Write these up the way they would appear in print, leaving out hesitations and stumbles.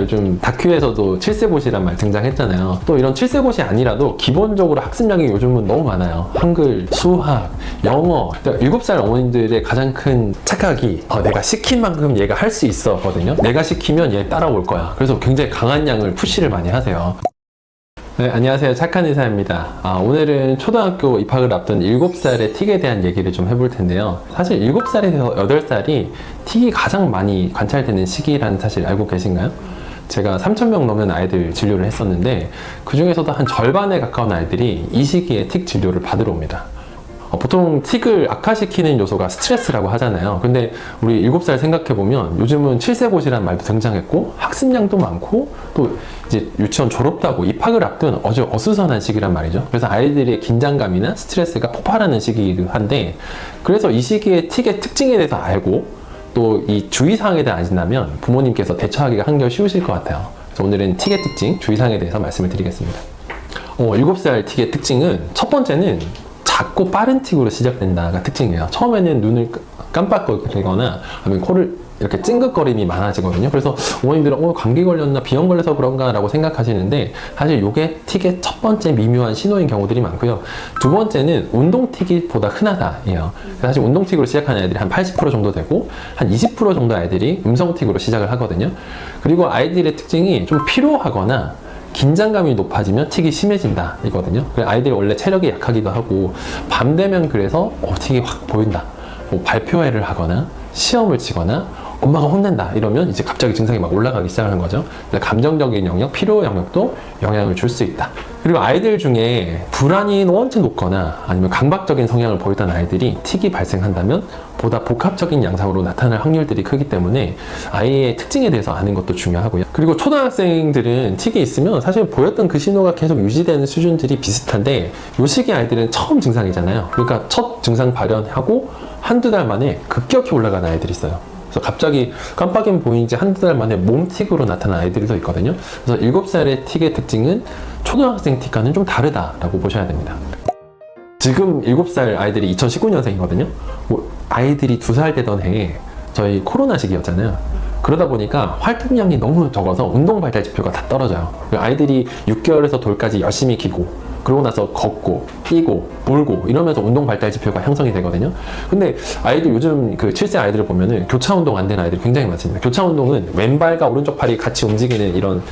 요즘 다큐에서도 7세고시란 말 등장했잖아요. 또 이런 7세고시 아니라도 기본적으로 학습량이 요즘은 너무 많아요. 한글, 수학, 영어. 7살 어머님들의 가장 큰 착각이 내가 시킨 만큼 얘가 할 수 있어 거든요. 내가 시키면 얘 따라올 거야. 그래서 굉장히 강한 양을 푸시를 많이 하세요. 네, 안녕하세요. 착한 의사입니다. 오늘은 초등학교 입학을 앞둔 7살의 틱에 대한 얘기를 좀 해볼 텐데요. 사실 7살에서 8살이 틱이 가장 많이 관찰되는 시기라는 사실 알고 계신가요? 제가 3,000명 넘는 아이들 진료를 했었는데 그 중에서도 한 절반에 가까운 아이들이 이 시기에 틱 진료를 받으러 옵니다. 보통 틱을 악화시키는 요소가 스트레스라고 하잖아요. 근데 우리 7살 생각해보면 요즘은 7세고시라는 말도 등장했고 학습량도 많고 또 이제 유치원 졸업도 하고 입학을 앞둔 아주 어수선한 시기란 말이죠. 그래서 아이들의 긴장감이나 스트레스가 폭발하는 시기이기도 한데, 그래서 이 시기에 틱의 특징에 대해서 알고 또 이 주의사항에 대해 아신다면 부모님께서 대처하기가 한결 쉬우실 것 같아요. 그래서 오늘은 틱의 특징, 주의사항에 대해서 말씀을 드리겠습니다. 7살 틱의 특징은 첫 번째는 작고 빠른 틱으로 시작된다가 특징이에요. 처음에는 눈을 깜빡거리거나 아니면 코를 이렇게 찡긋거림이 많아지거든요. 그래서 어머님들은 감기 걸렸나 비염 걸려서 그런가 라고 생각하시는데 사실 이게 틱의 첫 번째 미묘한 신호인 경우들이 많고요. 두 번째는 운동 틱이 보다 흔하다예요. 사실 운동 틱으로 시작하는 아이들이 한 80% 정도 되고 한 20% 정도 아이들이 음성 틱으로 시작을 하거든요. 그리고 아이들의 특징이 좀 피로하거나 긴장감이 높아지면 틱이 심해진다 이거든요. 아이들이 원래 체력이 약하기도 하고 밤 되면 그래서 틱이 확 보인다, 발표회를 하거나 시험을 치거나 엄마가 혼낸다 이러면 이제 갑자기 증상이 막 올라가기 시작하는 거죠. 감정적인 영역, 피로 영역도 영향을 줄 수 있다. 그리고 아이들 중에 불안이 원체 높거나 아니면 강박적인 성향을 보이던 아이들이 틱이 발생한다면 보다 복합적인 양상으로 나타날 확률들이 크기 때문에 아이의 특징에 대해서 아는 것도 중요하고요. 그리고 초등학생들은 틱이 있으면 사실 보였던 그 신호가 계속 유지되는 수준들이 비슷한데 이 시기 아이들은 처음 증상이잖아요. 그러니까 첫 증상 발현하고 한두 달 만에 급격히 올라가는 아이들이 있어요. 그래서 갑자기 깜빡이면 보이지 한두 달 만에 몸틱으로 나타난 아이들도 있거든요. 그래서 7살의 틱의 특징은 초등학생 틱과는 좀 다르다라고 보셔야 됩니다. 지금 7살 아이들이 2019년생이거든요. 아이들이 2살 되던 해에 저희 코로나 시기였잖아요. 그러다 보니까 활동량이 너무 적어서 운동 발달 지표가 다 떨어져요. 아이들이 6개월에서 돌까지 열심히 기고 그러고 나서 걷고, 뛰고, 울고 이러면서 운동 발달 지표가 형성이 되거든요. 근데 아이들 요즘 그 7세 아이들을 보면은 교차 운동 안 되는 아이들이 굉장히 많습니다. 교차 운동은 왼발과 오른쪽 팔이 같이 움직이는 이런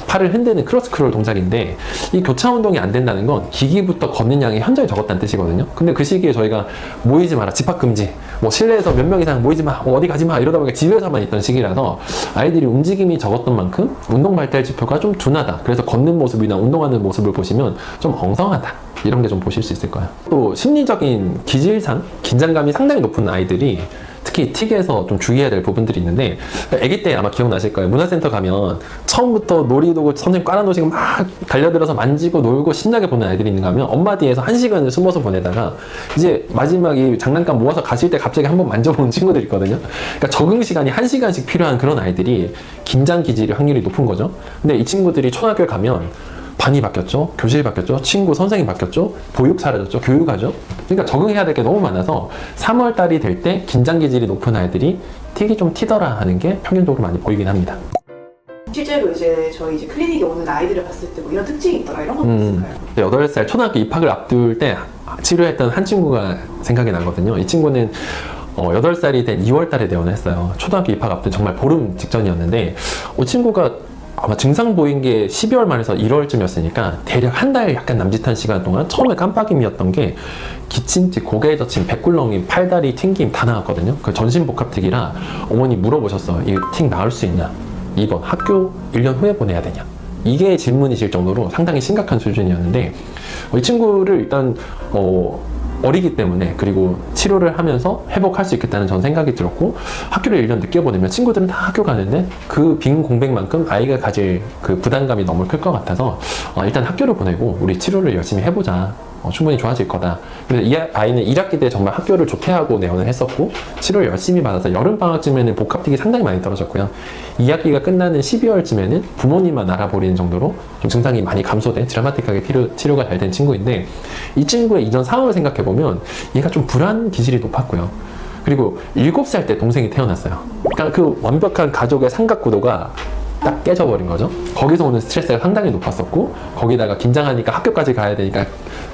팔을 흔드는 크로스 크롤 동작인데, 이 교차 운동이 안 된다는 건 기기부터 걷는 양이 현저히 적었다는 뜻이거든요. 근데 그 시기에 저희가 모이지 마라, 집합 금지, 실내에서 몇 명 이상 모이지 마, 어디 가지 마 이러다 보니까 집에서만 있던 시기라서 아이들이 움직임이 적었던 만큼 운동 발달 지표가 좀 둔하다. 그래서 걷는 모습이나 운동하는 모습을 보시면 좀 엉성하다, 이런 게 좀 보실 수 있을 거예요. 또 심리적인 기질상 긴장감이 상당히 높은 아이들이 특히 틱에서 좀 주의해야 될 부분들이 있는데, 아기 때 아마 기억나실 거예요. 문화센터 가면 처음부터 놀이도구 선생님 깔아놓으시고 막 달려들어서 만지고 놀고 신나게 보는 아이들이 있는가 하면 엄마 뒤에서 1시간을 숨어서 보내다가 이제 마지막에 장난감 모아서 가실 때 갑자기 한번 만져보는 친구들이 있거든요. 그러니까 적응 시간이 1시간씩 필요한 그런 아이들이 긴장 기질이 확률이 높은 거죠. 근데 이 친구들이 초등학교에 가면 반이 바뀌었죠, 교실이 바뀌었죠, 친구, 선생님이 바뀌었죠, 보육 사라졌죠, 교육하죠. 그러니까 적응해야 될 게 너무 많아서 3월달이 될 때 긴장 기질이 높은 아이들이 틱이 좀 튀더라 하는 게 평균적으로 많이 보이긴 합니다. 실제로 저희 클리닉에 오는 아이들을 봤을 때 이런 특징이 있더라, 이런 것도 있을까요? 8살 초등학교 입학을 앞둘 때 치료했던 한 친구가 생각이 나거든요. 이 친구는 8살이 된 2월달에 내원을 했어요. 초등학교 입학 앞둔 정말 보름 직전이었는데, 이 친구가 아마 증상 보인 게 12월 말에서 1월쯤이었으니까 대략 한 달 약간 남짓한 시간 동안 처음에 깜빡임이었던 게 기침집, 고개에 젖힌 백굴렁임, 팔다리 튕김 다 나왔거든요. 그 전신복합틱이라 어머니 물어보셨어. 이 틱 나을 수 있냐? 2번, 학교 1년 후에 보내야 되냐? 이게 질문이실 정도로 상당히 심각한 수준이었는데, 이 친구를 일단 어리기 때문에, 그리고 치료를 하면서 회복할 수 있겠다는 전 생각이 들었고, 학교를 1년 늦게 보내면 친구들은 다 학교 가는데 그 빈 공백만큼 아이가 가질 그 부담감이 너무 클 것 같아서 일단 학교를 보내고 우리 치료를 열심히 해보자, 충분히 좋아질 거다. 그래서 이 아이는 1학기 때 정말 학교를 조퇴하고 내원을 했었고 치료를 열심히 받아서 여름방학쯤에는 복합틱이 상당히 많이 떨어졌고요. 2학기가 끝나는 12월쯤에는 부모님만 알아버리는 정도로 좀 증상이 많이 감소된 드라마틱하게 치료가 잘 된 친구인데, 이 친구의 이전 상황을 생각해보면 얘가 좀 불안 기질이 높았고요. 그리고 7살 때 동생이 태어났어요. 그러니까 그 완벽한 가족의 삼각구도가 딱 깨져버린 거죠. 거기서 오는 스트레스가 상당히 높았었고, 거기다가 긴장하니까 학교까지 가야 되니까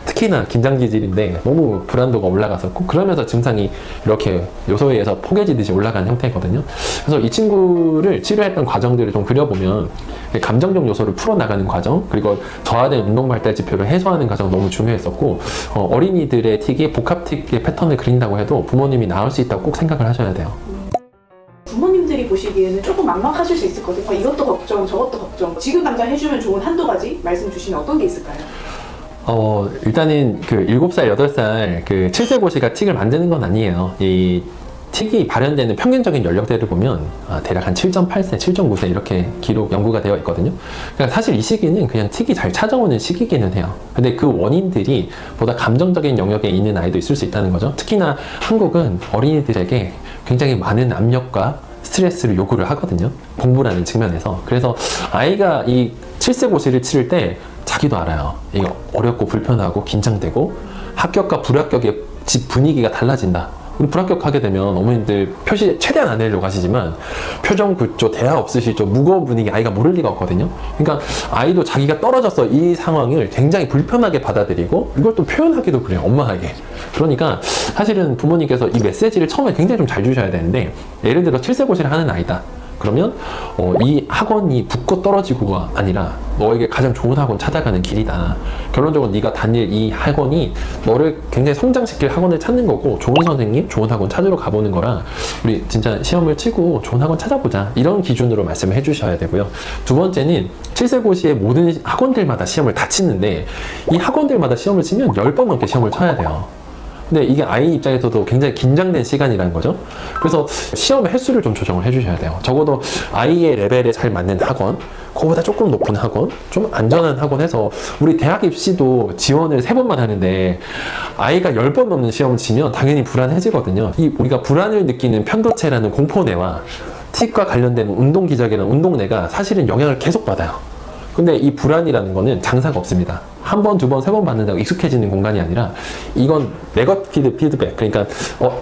특히나 긴장 기질인데 너무 불안도가 올라갔었고, 그러면서 증상이 이렇게 요소에 의해서 포개지듯이 올라간 형태거든요. 그래서 이 친구를 치료했던 과정들을 좀 그려보면 감정적 요소를 풀어나가는 과정, 그리고 저하된 운동 발달 지표를 해소하는 과정 너무 중요했었고, 어린이들의 틱이 복합틱의 패턴을 그린다고 해도 부모님이 나을 수 있다고 꼭 생각을 하셔야 돼요. 부모님들이 보시기에는 조금 막막하실 수 있거든요. 이것도 걱정, 저것도 걱정. 지금 당장 해주면 좋은 한두 가지 말씀 주시면 어떤 게 있을까요? 일단은 그 7살, 8살 그 7세고시가 틱을 만드는 건 아니에요. 이 틱이 발현되는 평균적인 연령대를 보면 대략 한 7.8세, 7.9세 이렇게 기록 연구가 되어 있거든요. 그러니까 사실 이 시기는 그냥 틱이 잘 찾아오는 시기기는 해요. 근데 그 원인들이 보다 감정적인 영역에 있는 아이도 있을 수 있다는 거죠. 특히나 한국은 어린이들에게 굉장히 많은 압력과 스트레스를 요구를 하거든요. 공부라는 측면에서. 그래서 아이가 이 7세고시를 치를 때 자기도 알아요. 이게 어렵고 불편하고 긴장되고 합격과 불합격의 집 분위기가 달라진다. 불합격하게 되면 어머님들 표시 최대한 안 내려고 하시지만 표정 굳죠, 대화 없으시죠, 무거운 분위기 아이가 모를 리가 없거든요. 그러니까 아이도 자기가 떨어져서 이 상황을 굉장히 불편하게 받아들이고 이걸 또 표현하기도 그래요, 엄마에게. 그러니까 사실은 부모님께서 이 메시지를 처음에 굉장히 좀 잘 주셔야 되는데, 예를 들어 7세고시를 하는 아이다. 그러면 이 학원이 붙고 떨어지고가 아니라 너에게 가장 좋은 학원 찾아가는 길이다. 결론적으로 네가 다닐 이 학원이 너를 굉장히 성장시킬 학원을 찾는 거고, 좋은 선생님, 좋은 학원 찾으러 가보는 거라 우리 진짜 시험을 치고 좋은 학원 찾아보자. 이런 기준으로 말씀을 해주셔야 되고요. 두 번째는 7세고시의 모든 학원들마다 시험을 다 치는데, 이 학원들마다 시험을 치면 10번 넘게 시험을 쳐야 돼요. 근데 이게 아이 입장에서도 굉장히 긴장된 시간이라는 거죠. 그래서 시험 횟수를 좀 조정을 해주셔야 돼요. 적어도 아이의 레벨에 잘 맞는 학원, 그거보다 조금 높은 학원, 좀 안전한 학원 해서, 우리 대학 입시도 지원을 3번만 하는데 아이가 10번 넘는 시험을 치면 당연히 불안해지거든요. 이 우리가 불안을 느끼는 편도체라는 공포뇌와 틱과 관련된 운동 기저귀라는 운동뇌가 사실은 영향을 계속 받아요. 근데 이 불안이라는 거는 장사가 없습니다. 한 번, 두 번, 세 번 받는다고 익숙해지는 공간이 아니라, 이건 네거티브 피드백, 그러니까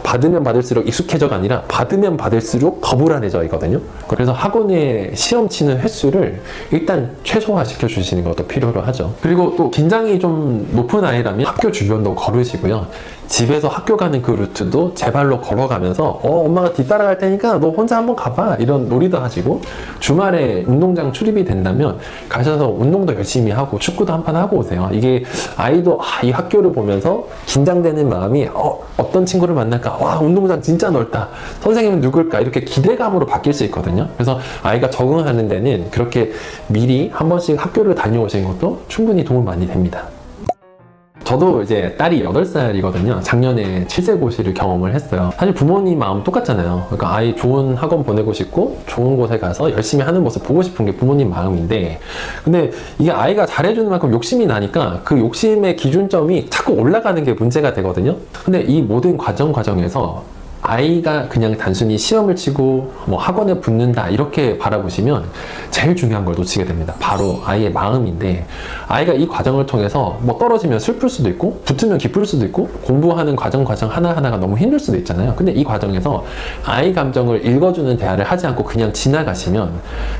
받으면 받을수록 익숙해져가 아니라 받으면 받을수록 더 불안해져이거든요. 그래서 학원에 시험 치는 횟수를 일단 최소화 시켜주시는 것도 필요로 하죠. 그리고 또 긴장이 좀 높은 아이라면 학교 주변도 걸으시고요. 집에서 학교 가는 그 루트도 제 발로 걸어가면서 엄마가 뒤따라갈 테니까 너 혼자 한번 가봐, 이런 놀이도 하시고, 주말에 운동장 출입이 된다면 가셔서 운동도 열심히 하고 축구도 한 판 하고 오세요. 이게 아이도 이 학교를 보면서 긴장되는 마음이 어떤 친구를 만날까, 와 운동장 진짜 넓다, 선생님은 누굴까, 이렇게 기대감으로 바뀔 수 있거든요. 그래서 아이가 적응하는 데는 그렇게 미리 한 번씩 학교를 다녀오시는 것도 충분히 도움 많이 됩니다. 저도 이제 딸이 8살이거든요. 작년에 7세고시를 경험을 했어요. 사실 부모님 마음 똑같잖아요. 그러니까 아이 좋은 학원 보내고 싶고 좋은 곳에 가서 열심히 하는 모습 보고 싶은 게 부모님 마음인데, 근데 이게 아이가 잘해주는 만큼 욕심이 나니까 그 욕심의 기준점이 자꾸 올라가는 게 문제가 되거든요. 근데 이 모든 과정에서 아이가 그냥 단순히 시험을 치고 뭐 학원에 붙는다 이렇게 바라보시면 제일 중요한 걸 놓치게 됩니다. 바로 아이의 마음인데, 아이가 이 과정을 통해서 뭐 떨어지면 슬플 수도 있고 붙으면 기쁠 수도 있고 공부하는 과정 하나하나가 너무 힘들 수도 있잖아요. 근데 이 과정에서 아이 감정을 읽어주는 대화를 하지 않고 그냥 지나가시면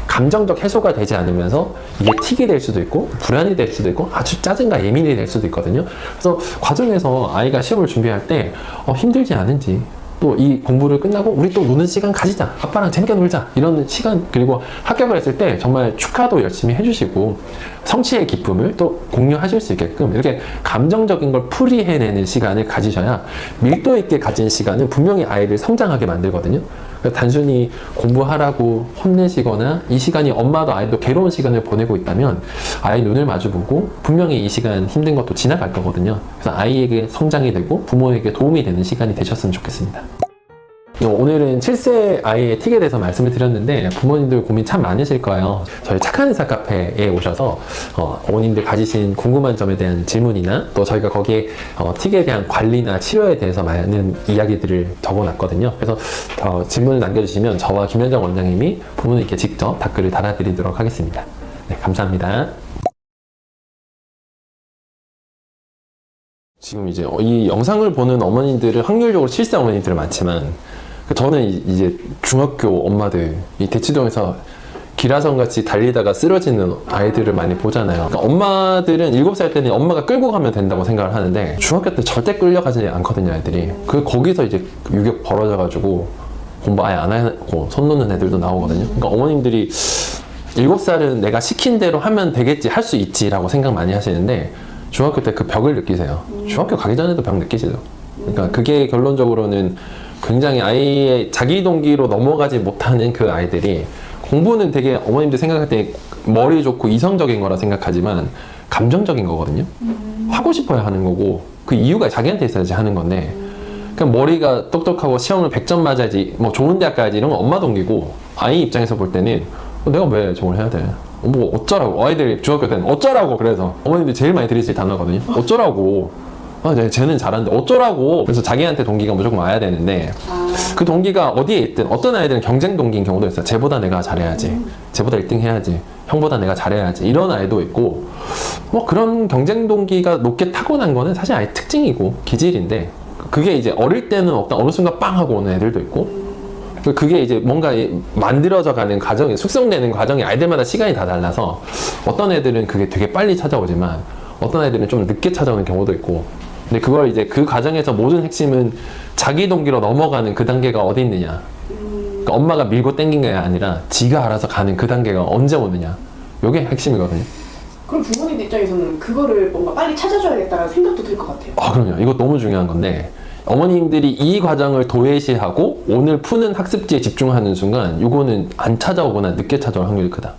감정적 해소가 되지 않으면서 이게 틱이 될 수도 있고 불안이 될 수도 있고 아주 짜증과 예민이 될 수도 있거든요. 그래서 과정에서 아이가 시험을 준비할 때 힘들지 않은지, 또 이 공부를 끝나고 우리 또 노는 시간 가지자, 아빠랑 재밌게 놀자, 이런 시간, 그리고 합격을 했을 때 정말 축하도 열심히 해주시고 성취의 기쁨을 또 공유하실 수 있게끔 이렇게 감정적인 걸 풀이해내는 시간을 가지셔야 밀도 있게 가진 시간은 분명히 아이를 성장하게 만들거든요. 단순히 공부하라고 혼내시거나 이 시간이 엄마도 아이도 괴로운 시간을 보내고 있다면 아이 눈을 마주보고 분명히 이 시간 힘든 것도 지나갈 거거든요. 그래서 아이에게 성장이 되고 부모에게 도움이 되는 시간이 되셨으면 좋겠습니다. 오늘은 7세 아이의 틱에 대해서 말씀을 드렸는데 부모님들 고민 참 많으실 거예요. 저희 착한 의사 카페에 오셔서 어머님들 가지신 궁금한 점에 대한 질문이나 또 저희가 거기에 틱에 대한 관리나 치료에 대해서 많은 이야기들을 적어놨거든요. 그래서 질문을 남겨주시면 저와 김현정 원장님이 부모님께 직접 댓글을 달아드리도록 하겠습니다. 네, 감사합니다. 지금 이제 이 영상을 보는 어머님들은 확률적으로 7세 어머님들은 많지만, 저는 이제 중학교 엄마들, 이 대치동에서 기라성 같이 달리다가 쓰러지는 아이들을 많이 보잖아요. 그러니까 엄마들은 7살 때는 엄마가 끌고 가면 된다고 생각을 하는데 중학교 때 절대 끌려가지 않거든요, 애들이. 거기서 이제 유격 벌어져가지고 공부 아예 안 하고 손 놓는 애들도 나오거든요. 그러니까 어머님들이 7살은 내가 시킨 대로 하면 되겠지, 할 수 있지라고 생각 많이 하시는데 중학교 때 그 벽을 느끼세요. 중학교 가기 전에도 벽 느끼시죠. 그러니까 그게 결론적으로는 굉장히 아이의 자기 동기로 넘어가지 못하는 그 아이들이 공부는 되게 어머님들 생각할 때 머리 좋고 이성적인 거라 생각하지만 감정적인 거거든요. 하고 싶어야 하는 거고 그 이유가 자기한테 있어야지 하는 건데 그냥 머리가 똑똑하고 시험을 100점 맞아야지 뭐 좋은 대학 가야지 이런 건 엄마 동기고 아이 입장에서 볼 때는 내가 왜 저걸 해야 돼? 뭐 어쩌라고 아이들이 중학교 때는 어쩌라고 그래서 어머님들이 제일 많이 들으실 단어거든요. 어쩌라고 쟤는 잘하는데 어쩌라고 그래서 자기한테 동기가 무조건 와야 되는데 그 동기가 어디에 있든 어떤 아이들은 경쟁 동기인 경우도 있어요. 쟤보다 내가 잘해야지 쟤보다 1등 해야지 형보다 내가 잘해야지 이런 아이도 있고 뭐 그런 경쟁 동기가 높게 타고난 거는 사실 아이 특징이고 기질인데 그게 이제 어릴 때는 없다 어느 순간 빵 하고 오는 애들도 있고 그게 이제 뭔가 만들어져 가는 과정이 숙성되는 과정이 아이들마다 시간이 다 달라서 어떤 애들은 그게 되게 빨리 찾아오지만 어떤 애들은 좀 늦게 찾아오는 경우도 있고 근데 그걸 이제 그 과정에서 모든 핵심은 자기 동기로 넘어가는 그 단계가 어디 있느냐 그러니까 엄마가 밀고 땡긴 게 아니라 지가 알아서 가는 그 단계가 언제 오느냐 요게 핵심이거든요. 그럼 부모님 입장에서는 그거를 뭔가 빨리 찾아줘야겠다는 생각도 들 것 같아요. 그럼요. 이거 너무 중요한 건데 어머님들이 이 과정을 도외시하고 오늘 푸는 학습지에 집중하는 순간 이거는 안 찾아오거나 늦게 찾아올 확률이 크다.